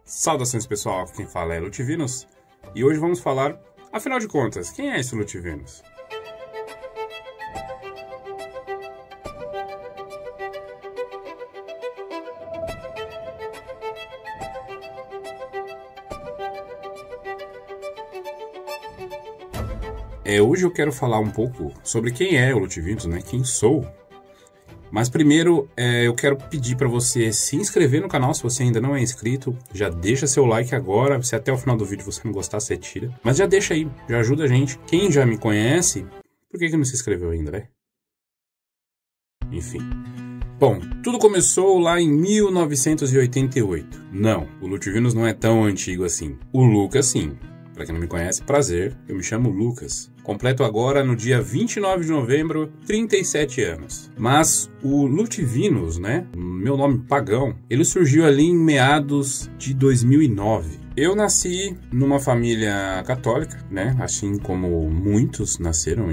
Saudações pessoal, quem fala é Lutivinus e hoje vamos falar, afinal de contas, quem é esse Lutivinus? Hoje eu quero falar um pouco sobre quem é o Lutivinus, né? Quem sou. Mas primeiro eu quero pedir para você se inscrever no canal se você ainda não é inscrito. Já deixa seu like agora, se até o final do vídeo você não gostar, você tira. Mas já deixa aí, já ajuda a gente. Quem já me conhece, por que não se inscreveu ainda, né? Enfim. Bom, tudo começou lá em 1988. Não, o Lutivinus não é tão antigo assim. O Lucas sim. Para quem não me conhece, prazer, eu me chamo Lucas. Completo agora no dia 29 de novembro, 37 anos. Mas o Lutivinus, né, meu nome pagão, ele surgiu ali em meados de 2009. Eu nasci numa família católica, né, assim como muitos nasceram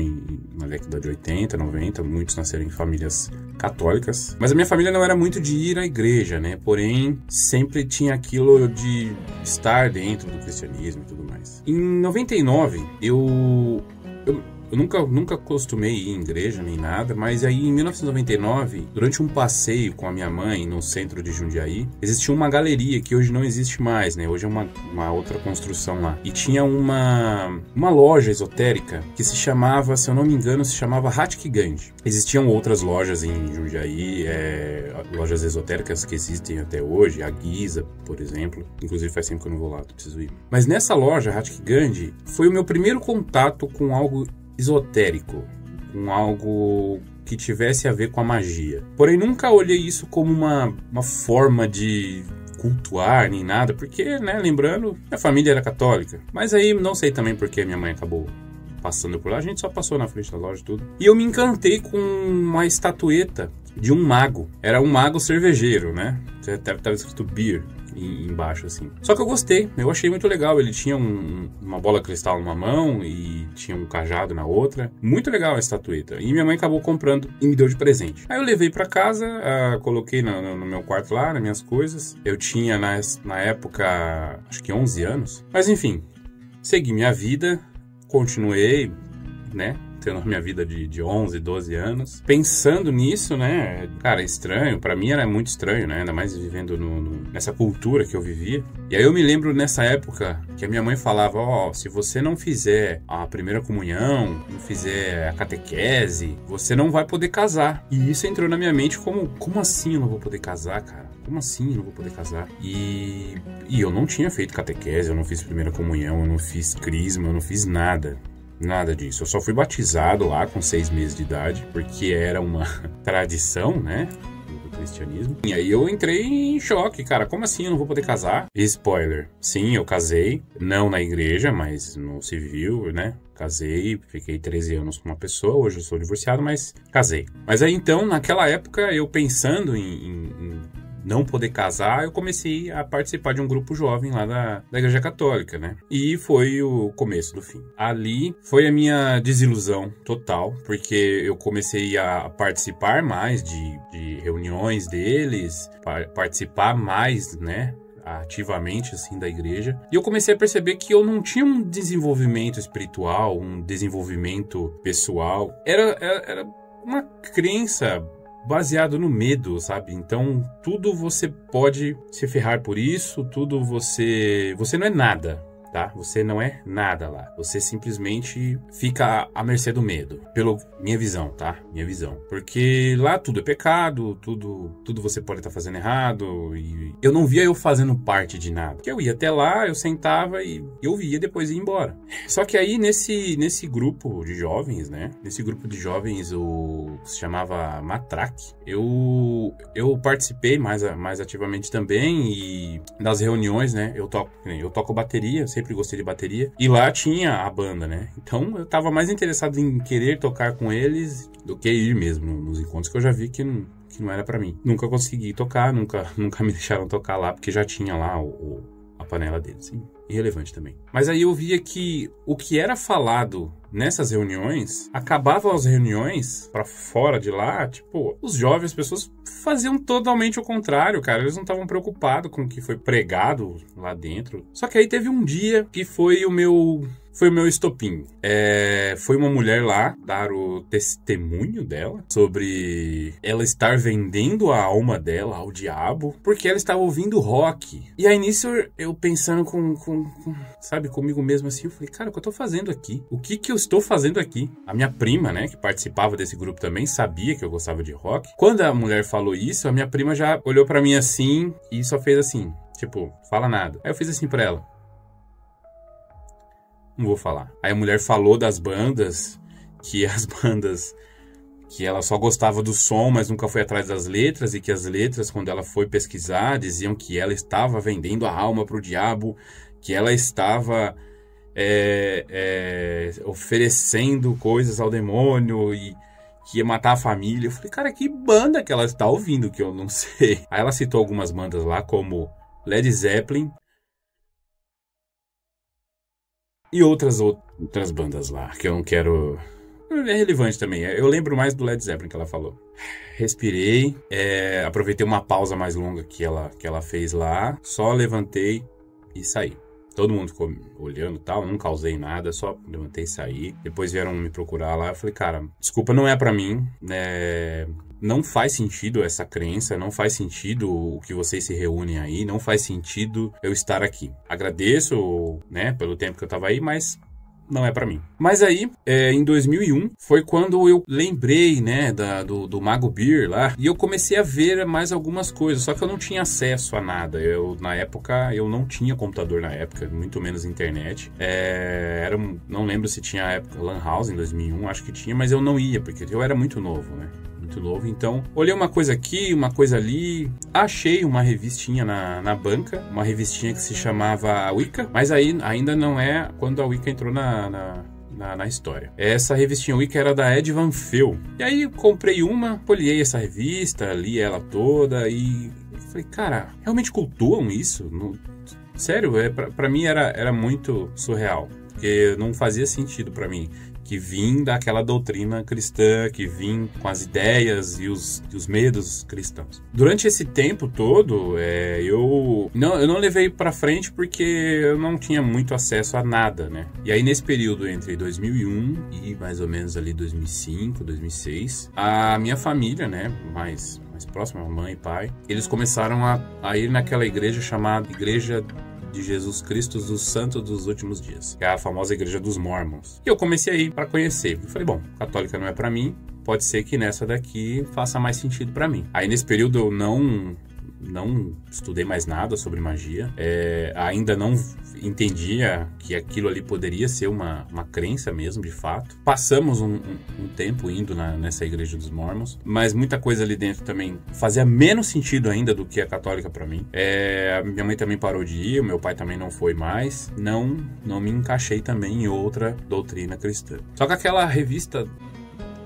na década de 80, 90, muitos nasceram em famílias católicas. Mas a minha família não era muito de ir à igreja, né, porém sempre tinha aquilo de estar dentro do cristianismo e tudo mais. Em 99, eu nunca costumei ir em igreja nem nada, mas aí em 1999, durante um passeio com a minha mãe no centro de Jundiaí, existia uma galeria que hoje não existe mais, né? Hoje é uma outra construção lá. E tinha uma loja esotérica que se chamava, se eu não me engano, se chamava Hatk Gandhi. Existiam outras lojas em Jundiaí, lojas esotéricas que existem até hoje, a Giza, por exemplo. Inclusive faz tempo que eu não vou lá, preciso ir. Mas nessa loja, Hatk Gandhi, foi o meu primeiro contato com algo esotérico, com algo que tivesse a ver com a magia. Porém, nunca olhei isso como uma forma de cultuar nem nada, porque, né, lembrando, minha família era católica. Mas aí, não sei também porque minha mãe acabou passando por lá, a gente só passou na frente da loja e tudo. E eu me encantei com uma estatueta de um mago. Era um mago cervejeiro, né? Tava escrito beer embaixo, assim. Só que eu gostei, eu achei muito legal. Ele tinha uma bola cristal numa mão e tinha um cajado na outra. Muito legal a estatueta. E minha mãe acabou comprando e me deu de presente. Aí eu levei pra casa, coloquei no meu quarto lá, nas minhas coisas. Eu tinha na época, acho que 11 anos. Mas enfim, segui minha vida, continuei, né? Tendo a minha vida de 11, 12 anos. Pensando nisso, né? Cara, estranho. Pra mim era muito estranho, né? Ainda mais vivendo nessa cultura que eu vivia. E aí eu me lembro nessa época que a minha mãe falava, se você não fizer a primeira comunhão, não fizer a catequese, você não vai poder casar. E isso entrou na minha mente como assim eu não vou poder casar, cara? Como assim eu não vou poder casar? E eu não tinha feito catequese, eu não fiz primeira comunhão, eu não fiz crisma, eu não fiz nada. Nada disso. Eu só fui batizado lá com 6 meses de idade, porque era uma tradição, né, do cristianismo. E aí eu entrei em choque, cara. Como assim eu não vou poder casar? E spoiler, sim, eu casei. Não na igreja, mas no civil, né? Casei, fiquei 13 anos com uma pessoa. Hoje eu sou divorciado, mas casei. Mas aí então, naquela época, eu pensando em não poder casar, eu comecei a participar de um grupo jovem lá da Igreja Católica, né? E foi o começo do fim. Ali foi a minha desilusão total, porque eu comecei a participar mais de reuniões deles, participar mais, né, ativamente, assim, da igreja. E eu comecei a perceber que eu não tinha um desenvolvimento espiritual, um desenvolvimento pessoal. Era uma crença baseado no medo, sabe? Então, tudo você pode se ferrar por isso, tudo você não é nada, tá? Você não é nada lá. Você simplesmente fica à mercê do medo. Pela minha visão, tá? Minha visão. Porque lá tudo é pecado, tudo você pode estar fazendo errado. E eu não via eu fazendo parte de nada. Porque eu ia até lá, eu sentava e eu via, depois ia embora. Só que aí nesse grupo de jovens, né? Nesse grupo de jovens, se chamava Matraque. Eu participei mais ativamente também. E nas reuniões, né? Eu toco bateria, sempre gostei de bateria. E lá tinha a banda, né? Então eu tava mais interessado em querer tocar com eles do que ir mesmo nos encontros, que eu já vi que não era pra mim. Nunca consegui tocar, nunca me deixaram tocar lá, porque já tinha lá a panela deles. irrelevante também. Mas aí eu via que o que era falado nessas reuniões, acabavam as reuniões pra fora de lá, tipo, os jovens, as pessoas faziam totalmente o contrário, cara. Eles não estavam preocupados com o que foi pregado lá dentro. Só que aí teve um dia que foi o meu estopim. Foi uma mulher lá dar o testemunho dela sobre ela estar vendendo a alma dela ao diabo porque ela estava ouvindo rock. E aí nisso eu pensando sabe, comigo mesmo assim, eu falei, cara, o que eu tô fazendo aqui? O que eu estou fazendo aqui? A minha prima, né, que participava desse grupo também, sabia que eu gostava de rock. Quando a mulher falou isso, a minha prima já olhou pra mim assim e só fez assim, tipo, fala nada. Aí eu fiz assim pra ela. Não vou falar. Aí a mulher falou das bandas, que ela só gostava do som, mas nunca foi atrás das letras, e que as letras, quando ela foi pesquisar, diziam que ela estava vendendo a alma pro diabo, que ela estava oferecendo coisas ao demônio e que ia matar a família. Eu falei, cara, que banda que ela está ouvindo, que eu não sei. Aí ela citou algumas bandas lá, como Led Zeppelin, e outras bandas lá, que eu não quero... É relevante também. Eu lembro mais do Led Zeppelin que ela falou. Respirei, aproveitei uma pausa mais longa que ela fez lá, só levantei e saí. Todo mundo ficou olhando e tal, não causei nada, só levantei e saí. Depois vieram me procurar lá, eu falei, cara, desculpa, não é pra mim, não faz sentido essa crença, não faz sentido o que vocês se reúnem aí, não faz sentido eu estar aqui. Agradeço, né, pelo tempo que eu tava aí, mas não é pra mim. Mas aí, em 2001, foi quando eu lembrei, né, do Mago Beer lá, e eu comecei a ver mais algumas coisas, só que eu não tinha acesso a nada. Na época, eu não tinha computador na época, muito menos internet. Não lembro se tinha a época Lan House em 2001, acho que tinha, mas eu não ia, porque eu era muito novo, né? Muito novo, então olhei uma coisa aqui, uma coisa ali, achei uma revistinha na banca, uma revistinha que se chamava Wicca, mas aí ainda não é quando a Wicca entrou na história. Essa revistinha Wicca era da Ed Van Veel, e aí comprei uma, folhei essa revista, li ela toda e falei, cara, realmente cultuam isso? Sério, pra mim era muito surreal, porque não fazia sentido pra mim que vim daquela doutrina cristã, que vim com as ideias e os medos cristãos. Durante esse tempo todo, eu não levei pra frente porque eu não tinha muito acesso a nada, né? E aí nesse período entre 2001 e mais ou menos ali 2005, 2006, a minha família, né, mais próxima, mãe e pai, eles começaram a ir naquela igreja chamada Igreja de Jesus Cristo dos Santos dos Últimos Dias, que é a famosa Igreja dos Mormons. E eu comecei a ir para conhecer. Eu falei, bom, católica não é para mim, pode ser que nessa daqui faça mais sentido para mim. Aí nesse período eu não estudei mais nada sobre magia, ainda não entendia que aquilo ali poderia ser uma crença mesmo, de fato. Passamos um tempo indo nessa igreja dos Mormons, mas muita coisa ali dentro também fazia menos sentido ainda do que a católica pra mim. Minha mãe também parou de ir, o meu pai também não foi mais. Não me encaixei também em outra doutrina cristã. Só que aquela revista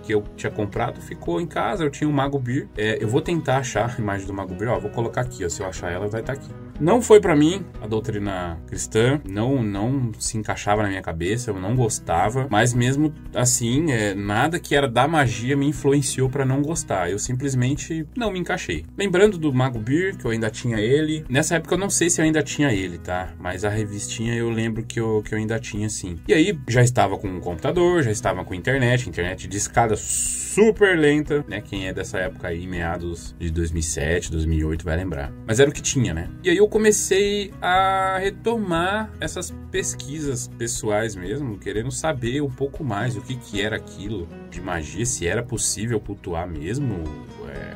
que eu tinha comprado ficou em casa, eu tinha o Mago Beer. Eu vou tentar achar a imagem do Mago Beer, vou colocar aqui, se eu achar ela vai estar aqui. Não foi pra mim a doutrina cristã, não se encaixava na minha cabeça, eu não gostava, mas mesmo assim, nada que era da magia me influenciou pra não gostar, eu simplesmente não me encaixei. Lembrando do Mago Beer, que eu ainda tinha ele, nessa época eu não sei se eu ainda tinha ele, tá? Mas a revistinha eu lembro que eu ainda tinha sim. E aí, já estava com um computador, já estava com internet de escada super lenta, né? Quem é dessa época aí, meados de 2007, 2008 vai lembrar. Mas era o que tinha, né? E aí eu comecei a retomar essas pesquisas pessoais mesmo, querendo saber um pouco mais o que era aquilo de magia, se era possível cultuar mesmo,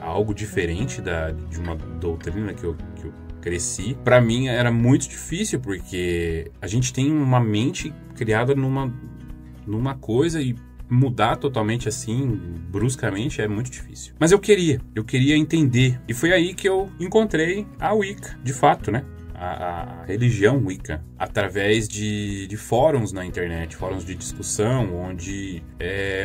algo diferente de uma doutrina que eu cresci. Pra mim era muito difícil, porque a gente tem uma mente criada numa coisa e mudar totalmente assim, bruscamente, é muito difícil. Mas eu queria entender. E foi aí que eu encontrei a Wicca, de fato, né? A religião Wicca, através de fóruns na internet, fóruns de discussão, onde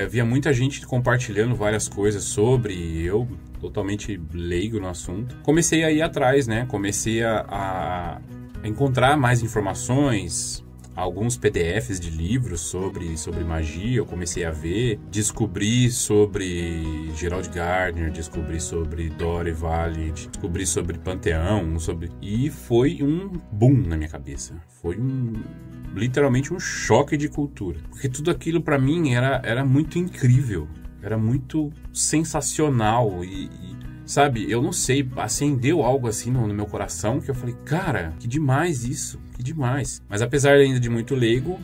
havia muita gente compartilhando várias coisas sobre, eu totalmente leigo no assunto. Comecei a ir atrás, né? Comecei a encontrar mais informações, alguns PDFs de livros sobre magia. Eu comecei a ver, descobri sobre Gerald Gardner, descobri sobre Dory Valley, descobri sobre Panteão, e foi um boom na minha cabeça. Foi literalmente um choque de cultura, porque tudo aquilo para mim era muito incrível, era muito sensacional e sabe, eu não sei, acendeu algo assim no meu coração que eu falei, cara, que demais isso, que demais. Mas apesar ainda de muito leigo,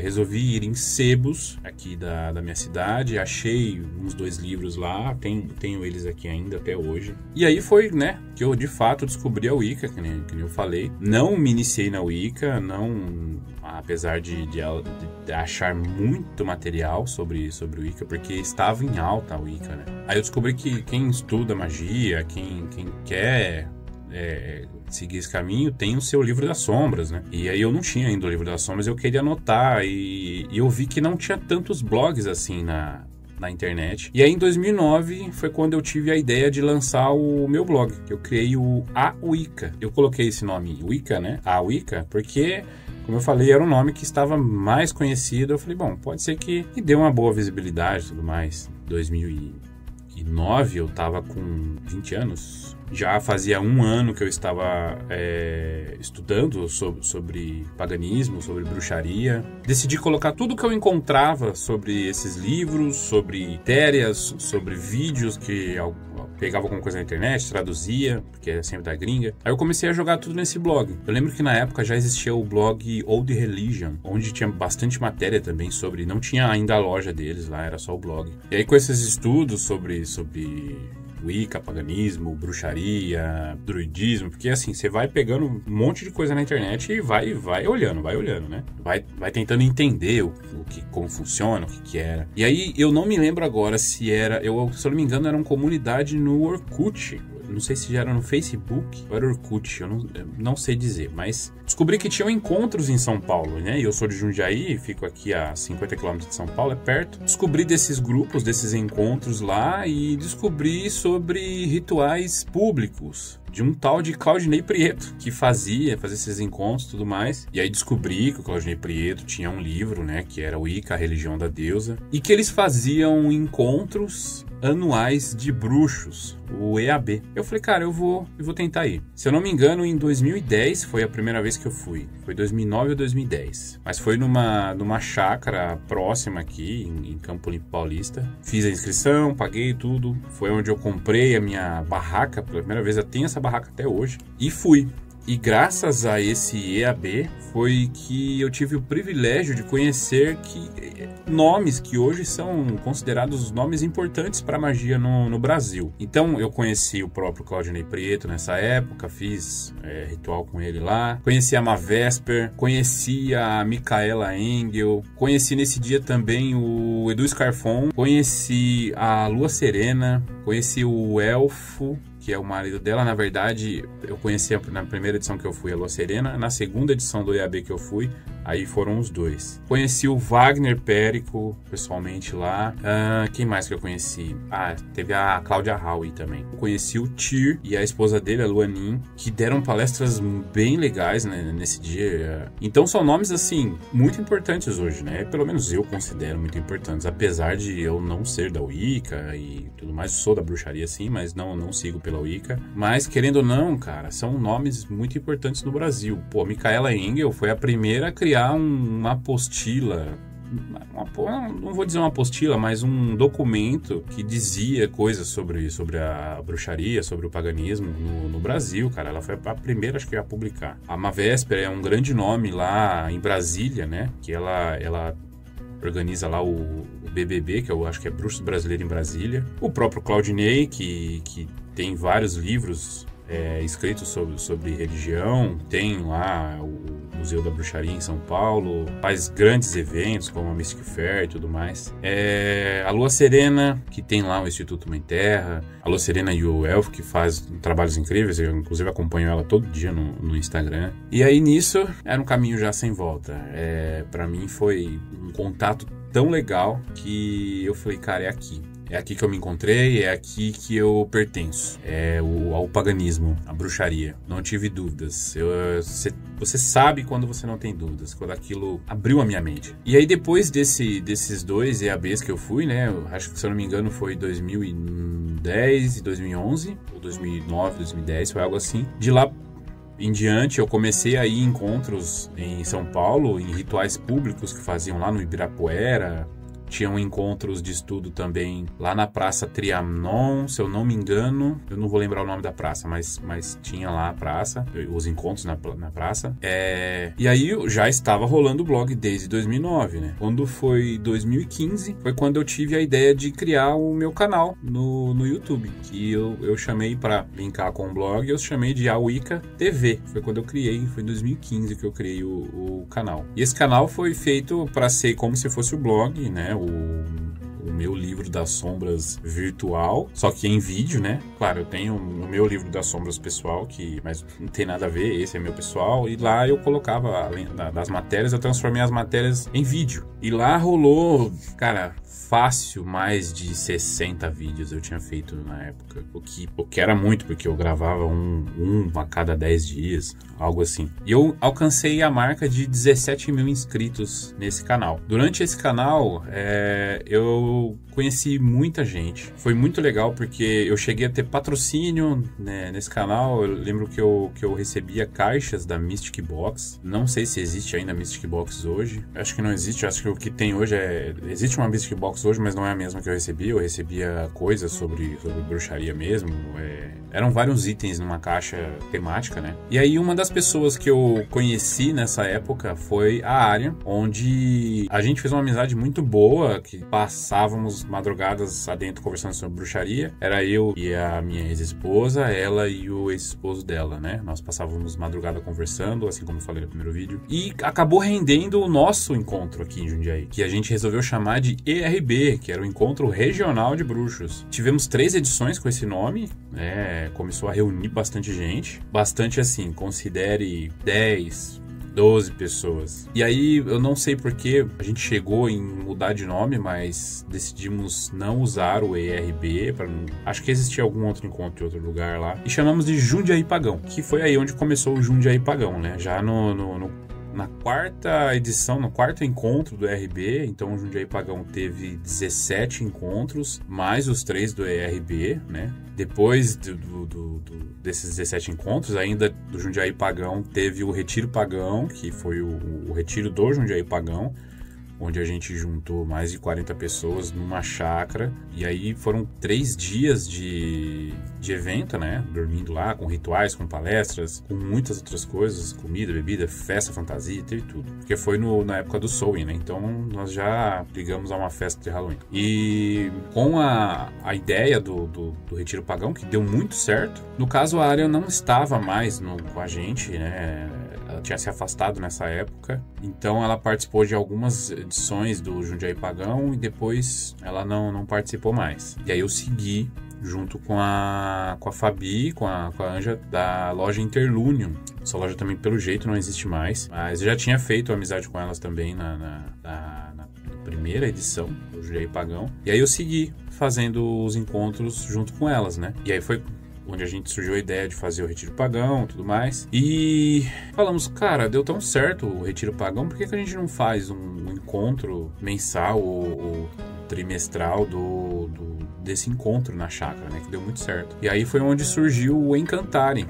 resolvi ir em sebos aqui da minha cidade, achei uns 2 livros lá, tenho eles aqui ainda até hoje. E aí foi, né, que eu de fato descobri a Wicca, que nem eu falei. Não me iniciei na Wicca, apesar de achar muito material sobre o Wicca, porque estava em alta a Wicca, né? Aí eu descobri que quem estuda magia, quem quer seguir esse caminho, tem o seu livro das sombras, né? E aí eu não tinha ainda o livro das sombras, eu queria anotar, e eu vi que não tinha tantos blogs assim na internet. E aí em 2009 foi quando eu tive a ideia de lançar o meu blog, que eu criei o A Wicca. Eu coloquei esse nome Wicca, né? A Wicca, porque, como eu falei, era um nome que estava mais conhecido. Eu falei, bom, pode ser que dê uma boa visibilidade e tudo mais. 2009 eu estava com 20 anos. Já fazia 1 ano que eu estava estudando sobre paganismo, sobre bruxaria. Decidi colocar tudo que eu encontrava sobre esses livros, sobre matérias, sobre vídeos que eu pegava alguma coisa na internet, traduzia, porque é sempre da gringa. Aí eu comecei a jogar tudo nesse blog. Eu lembro que na época já existia o blog Old Religion, onde tinha bastante matéria também sobre... Não tinha ainda a loja deles lá, era só o blog. E aí com esses estudos sobre Wicca, paganismo, bruxaria, druidismo, porque assim, você vai pegando um monte de coisa na internet e vai olhando, né? Vai tentando entender como funciona, o que era. E aí, eu não me lembro agora se era... se eu não me engano, era uma comunidade no Orkut. Não sei se já era no Facebook ou era Orkut, eu não sei dizer, mas descobri que tinham encontros em São Paulo, né? E eu sou de Jundiaí, fico aqui a 50 km de São Paulo, é perto. Descobri desses grupos, desses encontros lá, e descobri sobre rituais públicos de um tal de Claudinei Prieto, que fazia esses encontros e tudo mais. E aí descobri que o Claudinei Prieto tinha um livro, né, que era o Wicca, a Religião da Deusa, e que eles faziam encontros anuais de bruxos, o EAB. Eu falei, cara, eu vou tentar ir. Se eu não me engano, em 2010 foi a primeira vez que eu fui. Foi 2009 ou 2010. Mas foi numa chácara próxima aqui, em Campo Limpo Paulista. Fiz a inscrição, paguei tudo. Foi onde eu comprei a minha barraca. Pela primeira vez, eu tenho essa barraca até hoje. E fui. E graças a esse EAB foi que eu tive o privilégio de conhecer nomes que hoje são considerados nomes importantes para a magia no Brasil. Então eu conheci o próprio Claudinei Prieto nessa época, fiz ritual com ele lá, conheci a Mavesper, conheci a Micaela Engel, conheci nesse dia também o Edu Scarfon, conheci a Lua Serena, conheci o Elfo, que é o marido dela. Na verdade, eu conheci na primeira edição que eu fui a Lua Serena, na segunda edição do EAB que eu fui, aí foram os dois. Conheci o Wagner Périco, pessoalmente lá. Quem mais que eu conheci? Teve a Cláudia Howe também. Eu conheci o Tyr e a esposa dele, a Luanin, que deram palestras bem legais, né, nesse dia. Então são nomes, assim, muito importantes hoje, né? Pelo menos eu considero muito importantes, apesar de eu não ser da Wicca e tudo mais. Eu sou da bruxaria, sim, mas não sigo pela Wicca. Mas, querendo ou não, cara, são nomes muito importantes no Brasil. Pô, Micaela Engel foi a primeira a criar uma apostila, não vou dizer uma apostila, mas um documento que dizia coisas sobre a bruxaria, sobre o paganismo no Brasil, cara. Ela foi a primeira, acho que, a publicar. A Mavesper é um grande nome lá em Brasília, né? Que ela organiza lá o BBB, que eu acho que é Bruxos Brasileiro em Brasília. O próprio Claudinei, que tem vários livros escritos sobre religião. Tem lá o Museu da Bruxaria em São Paulo, faz grandes eventos como a Mystic Fair e tudo mais. A Lua Serena, que tem lá o Instituto Mãe Terra. A Lua Serena e o Elfo, que faz trabalhos incríveis. Eu, inclusive, acompanho ela todo dia no Instagram. E aí, nisso, era um caminho já sem volta. Pra mim, foi um contato tão legal que eu falei, cara, é aqui. É aqui que eu me encontrei, é aqui que eu pertenço. Ao paganismo, à bruxaria. Não tive dúvidas. Você sabe quando você não tem dúvidas, quando aquilo abriu a minha mente. E aí depois desses 2 EABs que eu fui, né? Eu acho que, se eu não me engano, foi 2010 e 2011, ou 2009, 2010, foi algo assim. De lá em diante, eu comecei a ir em encontros em São Paulo, em rituais públicos que faziam lá no Ibirapuera. Tinham encontros de estudo também lá na Praça Trianon, se eu não me engano. Eu não vou lembrar o nome da praça, mas tinha lá a praça, os encontros na praça. E aí já estava rolando o blog desde 2009, né? Quando foi 2015, foi quando eu tive a ideia de criar o meu canal no YouTube, que eu chamei, para linkar com o blog, eu chamei de A Wicca TV. Foi quando eu criei, foi em 2015 que eu criei o canal. E esse canal foi feito para ser como se fosse o blog, né? O meu livro das sombras virtual, só que em vídeo, né? Claro, eu tenho o meu livro das sombras pessoal, mas não tem nada a ver, esse é meu pessoal, e lá eu colocava, além das matérias, eu transformei as matérias em vídeo. E lá rolou, cara, fácil mais de 60 vídeos eu tinha feito na época, o que era muito, porque eu gravava um a cada 10 dias, algo assim. E eu alcancei a marca de 17 mil inscritos nesse canal. Durante esse canal, eu conheci muita gente. Foi muito legal porque eu cheguei a ter patrocínio, né, nesse canal. Eu lembro que eu recebia caixas da Mystic Box. Não sei se existe ainda a Mystic Box hoje. Acho que não existe. Acho que o que tem hoje existe uma Mystic Box hoje, mas não é a mesma que eu recebi. Eu recebia coisas sobre bruxaria mesmo. Eram vários itens numa caixa temática, né? E aí uma das pessoas que eu conheci nessa época foi a Arya, onde a gente fez uma amizade muito boa, que passávamos madrugadas adentro conversando sobre bruxaria. Era eu e a minha ex-esposa, ela e o ex-esposo dela, né? Nós passávamos madrugada conversando, assim como eu falei no primeiro vídeo. E acabou rendendo o nosso encontro aqui em Jundiaí, que a gente resolveu chamar de ERB, que era o Encontro Regional de Bruxos. Tivemos 3 edições com esse nome, começou a reunir bastante gente. Bastante assim, considere 10, 12 pessoas. E aí, eu não sei porque a gente chegou em mudar de nome, mas decidimos não usar o ERB. Acho que existia algum outro encontro em outro lugar lá. E chamamos de Jundiaí Pagão, que foi aí onde começou o Jundiaí Pagão, né? Já na 4ª edição, no 4º encontro do ERB, então o Jundiaí Pagão teve 17 encontros, mais os 3 do ERB, né? Depois desses 17 encontros, ainda do Jundiaí Pagão, teve o Retiro Pagão, que foi o retiro do Jundiaí Pagão, onde a gente juntou mais de 40 pessoas numa chácara. E aí foram 3 dias de evento, né? Dormindo lá, com rituais, com palestras, com muitas outras coisas, comida, bebida, festa, fantasia, teve tudo. Porque foi na época do Samhain, né? Então nós já ligamos a uma festa de Halloween. E com a ideia do Retiro Pagão, que deu muito certo. No caso, a Arya não estava mais com a gente, né? Ela tinha se afastado nessa época, então ela participou de algumas edições do Jundiaí Pagão e depois ela não participou mais. E aí eu segui junto com a Fabi, com a Anja, da loja Interlunium. Essa loja também, pelo jeito, não existe mais, mas eu já tinha feito amizade com elas também na primeira edição do Jundiaí Pagão. E aí eu segui fazendo os encontros junto com elas, né? E aí foi onde a gente surgiu a ideia de fazer o Retiro Pagão e tudo mais. E falamos, cara, deu tão certo o Retiro Pagão, por que a gente não faz um encontro mensal ou trimestral desse encontro na chácara, né? Que deu muito certo. E aí foi onde surgiu o Encantare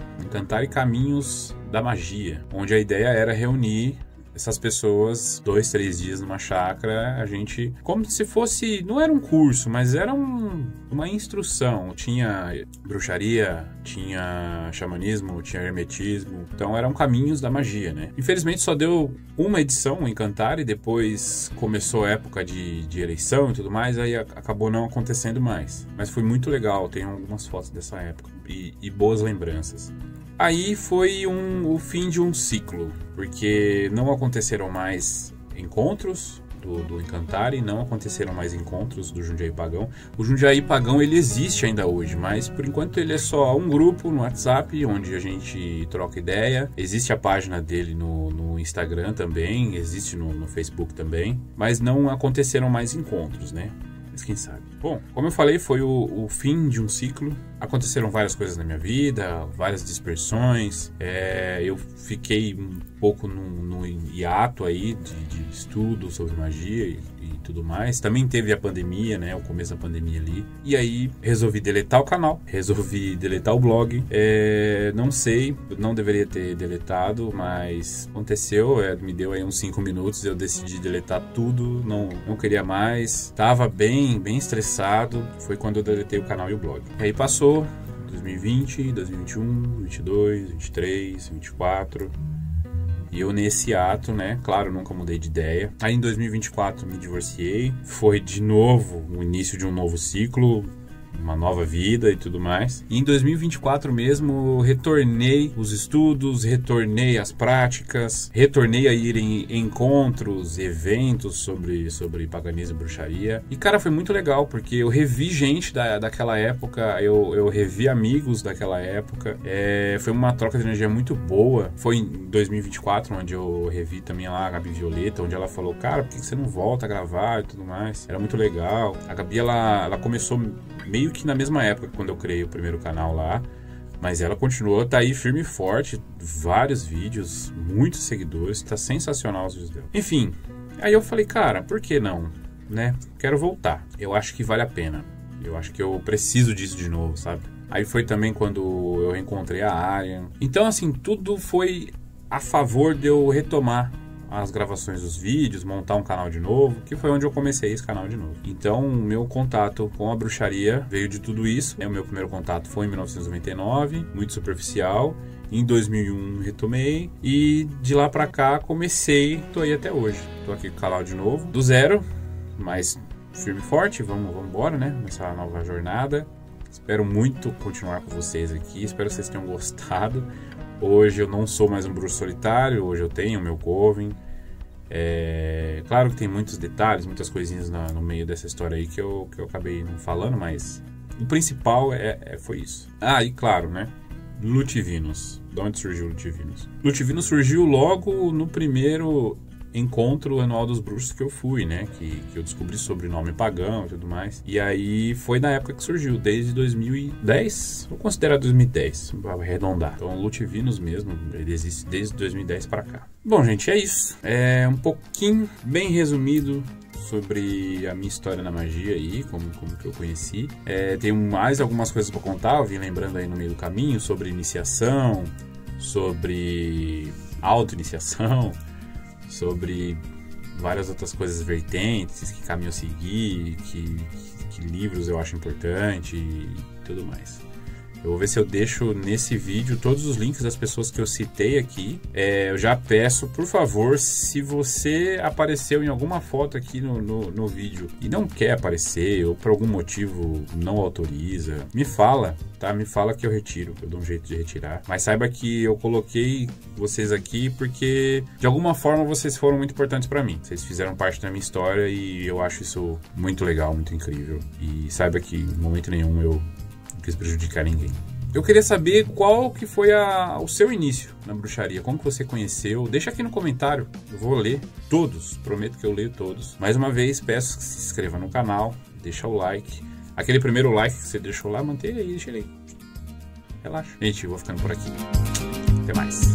Caminhos da Magia, onde a ideia era reunir essas pessoas 2, 3 dias numa chácara, a gente, como se fosse, não era um curso, mas era uma instrução. Tinha bruxaria, tinha xamanismo, tinha hermetismo, então eram caminhos da magia, né? Infelizmente só deu uma edição, o Encantare, depois começou a época de eleição e tudo mais, aí acabou não acontecendo mais. Mas foi muito legal, tem algumas fotos dessa época e boas lembranças. Aí foi o fim de um ciclo, porque não aconteceram mais encontros do Encantare, não aconteceram mais encontros do Jundiaí Pagão. O Jundiaí Pagão, ele existe ainda hoje, mas por enquanto ele é só um grupo no WhatsApp, onde a gente troca ideia. Existe a página dele no Instagram também, existe no Facebook também, mas não aconteceram mais encontros, né? Mas quem sabe? Bom, como eu falei, foi o fim de um ciclo. Aconteceram várias coisas na minha vida, várias dispersões. Eu fiquei um pouco no hiato aí de estudo sobre magia e tudo mais. Também teve a pandemia, né? O começo da pandemia ali. E aí resolvi deletar o canal, resolvi deletar o blog. Não sei, não deveria ter deletado, mas aconteceu. Me deu aí uns 5 minutos, eu decidi deletar tudo, não queria mais. Tava bem estressado. Foi quando eu deletei o canal e o blog. E aí passou 2020, 2021, 2022, 2023, 2024... E eu nesse ato, né, claro, nunca mudei de ideia. Aí em 2024 me divorciei, foi de novo o início de um novo ciclo, uma nova vida e tudo mais. E em 2024 mesmo, retornei os estudos, retornei as práticas, retornei a ir em encontros, eventos sobre paganismo e bruxaria. E cara, foi muito legal, porque eu revi gente daquela época, eu revi amigos daquela época. Foi uma troca de energia muito boa. Foi em 2024, onde eu revi também lá a Gabi Violeta, onde ela falou, cara, por que você não volta a gravar e tudo mais? Era muito legal. A Gabi, ela começou meio que na mesma época quando eu criei o primeiro canal lá, mas ela continuou, tá aí firme e forte, vários vídeos, muitos seguidores, tá sensacional os vídeos dela. Enfim, aí eu falei, cara, por que não, né? Quero voltar, eu acho que vale a pena, eu acho que eu preciso disso de novo, sabe? Aí foi também quando eu reencontrei a Arian. Então assim, tudo foi a favor de eu retomar as gravações dos vídeos, montar um canal de novo, que foi onde eu comecei esse canal de novo. Então, meu contato com a bruxaria veio de tudo isso. O meu primeiro contato foi em 1999, muito superficial. Em 2001 retomei e de lá pra cá comecei, tô aí até hoje. Tô aqui com o canal de novo, do zero, mas firme e forte, vamos embora, né? Nessa nova jornada. Espero muito continuar com vocês aqui, espero que vocês tenham gostado. Hoje eu não sou mais um bruxo solitário, hoje eu tenho o meu coven. Claro que tem muitos detalhes, muitas coisinhas no meio dessa história aí que eu acabei não falando, mas o principal foi isso. Ah, e claro, né? Lutivinos. De onde surgiu o Lutivinos? Lutivinos surgiu logo no primeiro encontro anual dos bruxos que eu fui, né? Que eu descobri sobre nome pagão e tudo mais. E aí foi na época que surgiu, desde 2010. Vou considerar 2010, para arredondar. Então, o Lutivinos mesmo, ele existe desde 2010 para cá. Bom, gente, é isso. É um pouquinho, bem resumido, sobre a minha história na magia aí, como que eu conheci. Tenho mais algumas coisas para contar, eu vim lembrando aí no meio do caminho, sobre iniciação, sobre auto-iniciação, sobre várias outras coisas vertentes, que caminho eu segui, que livros eu acho importante e tudo mais. Eu vou ver se eu deixo nesse vídeo todos os links das pessoas que eu citei aqui. Eu já peço, por favor, se você apareceu em alguma foto aqui no vídeo e não quer aparecer, ou por algum motivo não autoriza, me fala, tá? Me fala que eu retiro, que eu dou um jeito de retirar. Mas saiba que eu coloquei vocês aqui porque, de alguma forma, vocês foram muito importantes pra mim. Vocês fizeram parte da minha história e eu acho isso muito legal, muito incrível. E saiba que, em momento nenhum, eu quis prejudicar ninguém. Eu queria saber qual que foi o seu início na bruxaria, como que você conheceu. Deixa aqui no comentário, eu vou ler todos, prometo que eu leio todos. Mais uma vez, peço que se inscreva no canal, deixa o like. Aquele primeiro like que você deixou lá, mantenha aí, deixa ele aí. Relaxa. Gente, eu vou ficando por aqui. Até mais.